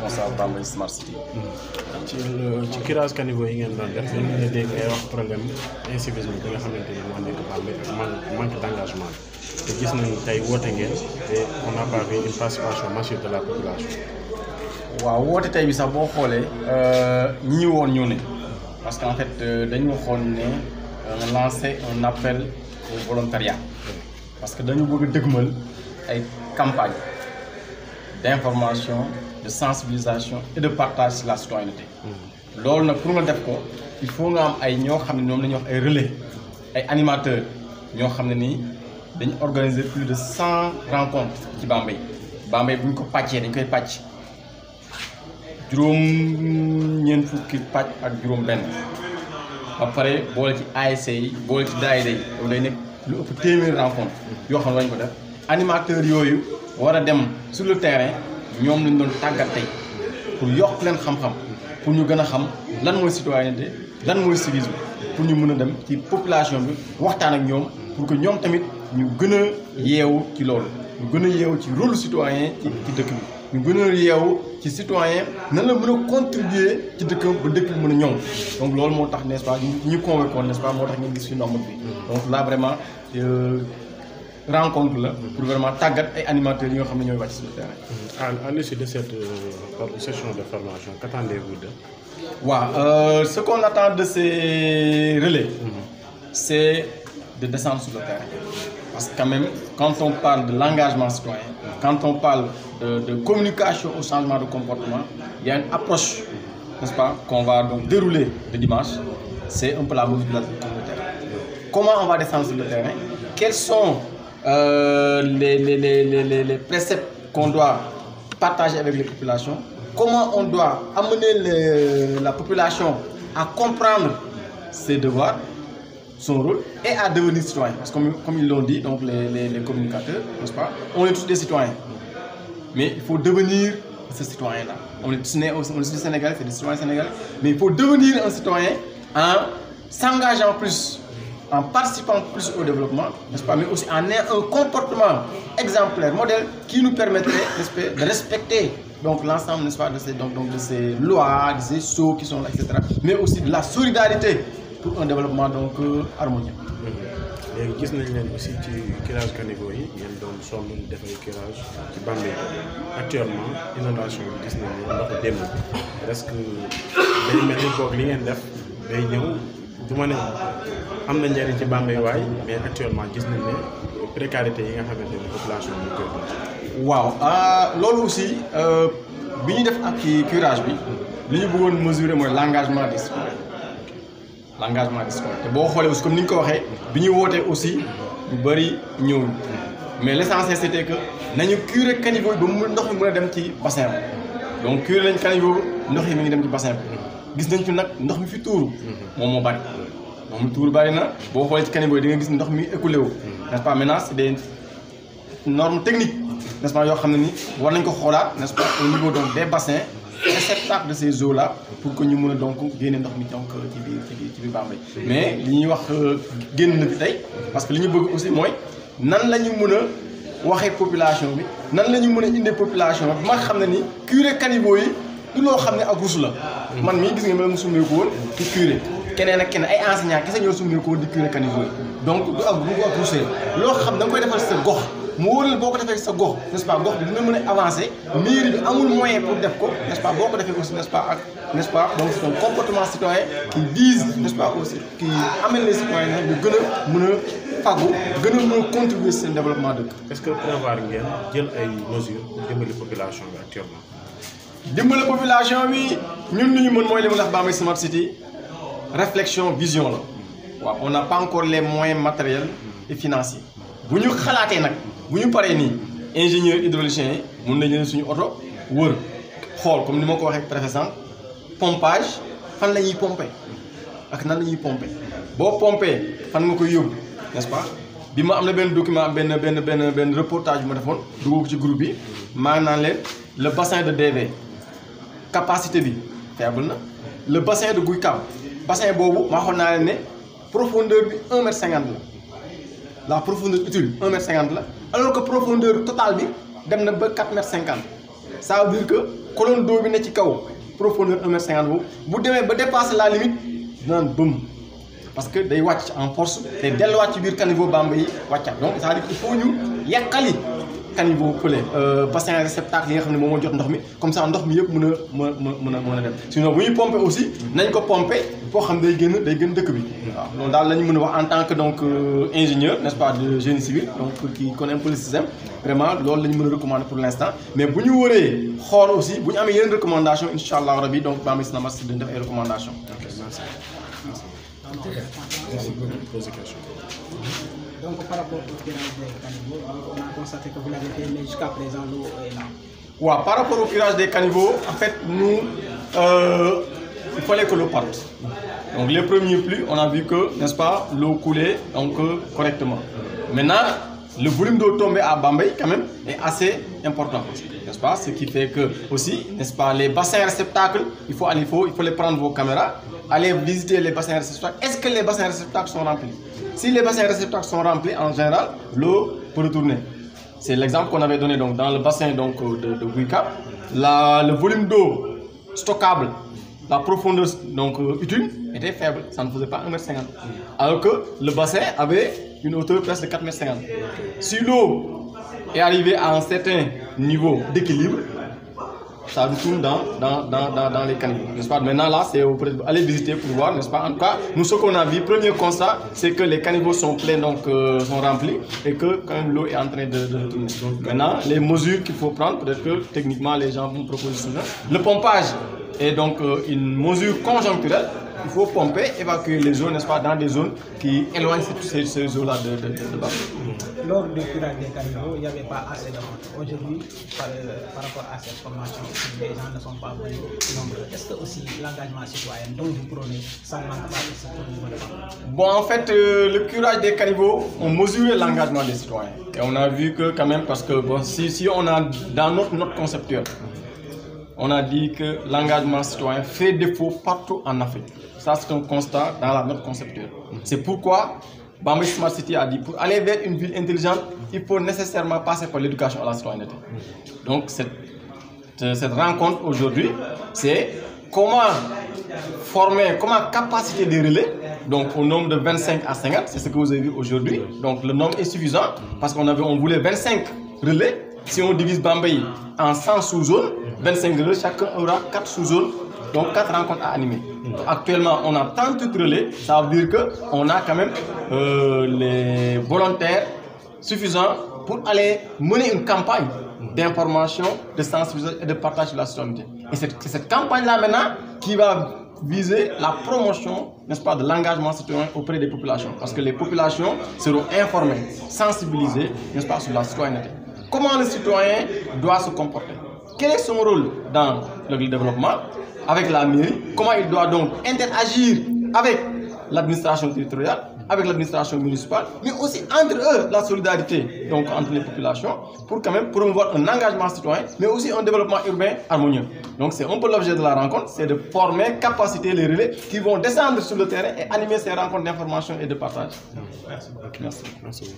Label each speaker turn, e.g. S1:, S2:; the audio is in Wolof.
S1: responsable Bambey Smart City.
S2: ci curage caniveau yi ngeen doon def ñu ngi dégg ngay wax problème incivisme bi nga xamante ni moo nekk Bambey ak manque d'engagement te gis nañu tey woote ngeen te on n'a pas vu une participation massive de la population.
S1: waaw woote tey bi sax boo xoolee ñi ñu woon ñoo ne parce qu'en fait dañu waxoon ne lancer un appel au volontariat parce que dañu bëgg a dëgmal ay campagne d'information, de sensibilisation et de partage sur la citoyenneté. loolu nag pour nga def ko il faut nga am ay ñoo xam ne ñoom la ñuy wax ay relais ay animateurs ñoo xam ne nii dañu organiser plus de 100 rencontres ci Bambey. Bambey bu ñu ko pàccee dañ koy pàcc juróom-ñeent fukki pàcc ak juróom-benn ba pare boole ci ASC yi boole ci daayira yi loolu day nekk lu ëpp téeméeri rencontre yoo xam ne lañ ko def animateurs yooyu war a dem sur le terrain ñoom lañ doon tàggat tey pour yokk leen xam-xam pour ñu gën a xam lan mooy citoyenneté lan mooy civisme pour ñu mën a dem ci population bi waxtaan ak ñoom pour que ñoom tamit ñu gën a yeewu ci loolu ñu gën a yeewu ci rôle citoyen ci dëkk bi ñu gën a yeewu ci citoyen nan la mën a contribuer ci dëkk ba dëkk bi mën a ñoŋ donc loolu moo tax n'est-ce pas ñu convaincre n'est-ce pas moo tax ngeen gis fi nombre bi donc là vraiment rencontre là pour vraiment tàggat ay animateurs yi nga xam ne ñooy wàcc sur le terrain.
S2: À l'issue de cette session de formation, qu'attendez-vous de?
S1: Ce qu'on attend de ces relais, c'est de descendre sur le terrain. Parce que quand même, quand on parle de l'engagement citoyen, quand on parle de communication au changement de comportement, il y a une approche, n'est-ce pas, qu'on va donc dérouler le dimanche. C'est un peu la mobilisation communautaire. Comment on va descendre sur le terrain? Quels sont les préceptes qu'on doit partager avec les populations? Comment on doit amener la population à comprendre ses devoirs, son rôle, et à devenir citoyen? Parce que comme ils l'ont dit, donc les communicateurs, n'est-ce pas, on est tous des citoyens. Mais il faut devenir ce citoyen-là. On est tous Sénégalais, c'est des citoyens sénégalais. Mais il faut devenir un citoyen en s'engageant plus, en participant plus au développement, n'est-ce pas, mais aussi en ayant un comportement exemplaire, modèle, qui nous permettrait de respecter donc l'ensemble, n'est-ce pas, de ces lois, de ces sceaux qui sont là, etc. Mais aussi de la solidarité pour un développement donc harmonieux.
S2: léegi gis nañ leen aussi ci curage caniveau yi ngeen doon sonn def ay curage ci Bambey actuellement inondation bi gis nañ ne ndoxu démb bi presque day mel ni boog li ngeen def day ñëw du ma ne am na njëriñ ci Bambey waay mais actuellement gis nañ ne précarité yi nga xamante ne population bi ñu koy dund.
S1: waaw loolu aussi bi ñu def ak curage bi li ñu bëggoon mesurer mooy l'engagement des citoyens. L'engagement des citoyens te boo xoolee aussi comme ni ñu ko waxee bi ñu wootee aussi lu bëri ñëw mais l'essentiel c'était que nañu curer caniveau yi ba mu ndox mi mën a dem ci bassin bi donc curer nañ caniveau ndox yi mi ngi dem ci bassin bi gis nañ fi nag ndox mi fi tuuru moom moo bari ndox mi tuuru bari na boo xoolee ci caniveau yi di nga gis ndox mi écoulé wu n'est-ce pas maintenant c'est des normes techniques n'est-ce pas yoo xam ne ni war nañ ko xoolaat n'est-ce pas au niveau donc des bassins réceptacle de ces eaux là pour que ñu mën a donc génne ndox mi donc ci biir Bambey mais li ñuy wax génn na fi tey parce que li ñu bëgg aussi mooy nan la ñu mën a waxee population bi nan la ñu mën a indee population bi ma xam ne ni curé caniveau yi du loo xam ne ak ruus la man mii gis nga ma mu summeeku woon di curé keneen ak keneen ay enseignants kese ñoo summeeku woon di curé caniveau yi donc du ak ruusee loo xam da nga koy defal sa gox mu wóorul boo ko defee sa gox n'est-ce pas gox bi dina mën a avancer mairie bi amul moyen pour def ko n'est-ce pas boo ko defee aussi n'est-ce pas ak n'est-ce pas donc c'est un comportement citoyen qui vise n'est-ce pas aussi qui amène les citoyens nag ñu gën a mën a faggu gën a mën a contribuer seen développement dëkk.
S2: Est-ce que prévoir ngeen jël ay mesures pour dimbali population bi actuellement.
S1: dimbali population bi ñun li ñu mën mooy li mu wax Bambey Smart City réflexion vision la waaw on n'a pas encore les moyens matériels et financiers bu ñu xalaatee nag. bu ñu paree nii ingénieur hydraulicien yi mun nañu jël suñu oto wër xool comme ni ma ko waxee préfet sànq pompage fan la ñuy pomper ak nan la ñuy pomper boo pomper fan nga koy yóbbu n'est-ce pas bi ma am na benn document benn reportage bu ma defoon dugg ko ci groupe bi maa naan leen le bassin de DV capacité bi faible na le bassin de Guy Kam bassin boobu maa xool naa leen ne profondeur bi 1,50 m la profondeur utile 1,50 m la alors que profondeur totale bi dem na ba 4,50 m ça veut dire que colonne d'eau bi ne ci kaw profondeur 1,50 m boobu bu demee ba dépasser la limite dinaan bëm parce que day wàcc en force te delluwaat ci biir caniveau Bambey yi wàccaat donc c'est-à-dire il faut ñu yàqali caniveau fële bassin réceptacle yi nga xam ne moom moo jot ndox mi comme ça ndox mi yëpp mën a dem sinon bu ñuy pomper aussi nañ ko pomper foo xam day gën dëkk bi waaw loolu daal la ñu mën a wax en tant que donc ingénieur n'est-ce pas de génie civil donc qui connaît un peu le système vraiment loolu la ñu mën a recommander pour l'instant mais bu ñu waree xool aussi bu ñu amee yeneen recommandation incha allah rabi donc Bambey SYNAMAS dañ def ay recommandations.
S2: Ok, merci. Merci beaucoup. Poser question.
S3: Donc par rapport au curage des caniveaux, on a constaté que vous l'avez fait, mais jusqu'à présent l'eau est là.
S1: Ouais, par rapport au curage des caniveaux, en fait nous, il fallait que l'eau parte. Donc les premiers pluies, on a vu que, n'est-ce pas, l'eau coulait donc correctement. Maintenant, le volume d'eau tombé à Bambey quand même est assez important, n'est-ce pas? Ce qui fait que aussi, n'est-ce pas, les bassins réceptacles, il faut les prendre vos caméras, aller visiter les bassins réceptacles. Est-ce que les bassins réceptacles sont remplis? Si les bassins réceptacles sont remplis, en général, l'eau peut retourner. C'est l'exemple qu'on avait donné donc, dans le bassin donc, de Guika. Le volume d'eau stockable, la profondeur donc, utile était faible, ça ne faisait pas 1,50 m. Alors que le bassin avait une hauteur presque de 4,50 m. Si l'eau est arrivée à un certain niveau d'équilibre, ça retourne dans les caniveaux, n'est-ce pas? Maintenant là, c'est aller visiter pour voir, n'est-ce pas? En tout cas, nous ce qu'on a vu, premier constat, c'est que les caniveaux sont pleins, donc sont remplis, et que quand même l'eau est en train de retourner. Maintenant, les mesures qu'il faut prendre, peut-être que techniquement les gens vont proposer cela. Le pompage est donc une mesure conjoncturelle. Il faut pomper, évacuer les eaux, n'est-ce pas, dans des zones qui éloignent ces eaux-là de bas.
S3: Lors du curage des caniveaux, il n'y avait pas assez de monde. Aujourd'hui, par rapport à cette formation, les gens ne sont pas venus nombreux. Est-ce que aussi l'engagement citoyen dont vous prenez, ça ne manque pas aussi pour le niveau?
S1: Bon, en fait, le curage des caniveaux, on mesurait l'engagement des citoyens. Et on a vu que quand même, parce que bon, si on a dans notre note conceptuelle, on a dit que l'engagement citoyen fait défaut partout en Afrique. Ça, c'est un constat dans la note conceptuelle. C'est pourquoi Bambey Smart City a dit pour aller vers une ville intelligente, il faut nécessairement passer par l'éducation à la citoyenneté. Donc, cette rencontre aujourd'hui, c'est comment former, comment capaciter des relais, donc au nombre de 25 à 50, c'est ce que vous avez vu aujourd'hui. Donc, le nombre est suffisant parce qu'on voulait 25 relais. Si on divise Bambey en 100 sous-zones, 25 relais, chacun aura 4 sous-zones, donc 4 rencontres à animer. Actuellement, on a 38 relais, ça veut dire qu'on a quand même les volontaires suffisants pour aller mener une campagne d'information, de sensibilisation et de partage de la citoyenneté. Et c'est cette campagne-là maintenant qui va viser la promotion, n'est-ce pas, de l'engagement citoyen auprès des populations. Parce que les populations seront informées, sensibilisées, n'est-ce pas, sur la citoyenneté. Comment le citoyen doit se comporter? Quel est son rôle dans le développement avec la mairie? Comment il doit donc interagir avec l'administration territoriale, avec l'administration municipale, mais aussi entre eux, la solidarité donc entre les populations, pour quand même promouvoir un engagement citoyen, mais aussi un développement urbain harmonieux. Donc c'est un peu l'objet de la rencontre, c'est de former, capaciter les relais qui vont descendre sur le terrain et animer ces rencontres d'information et de partage.
S2: Merci. Merci.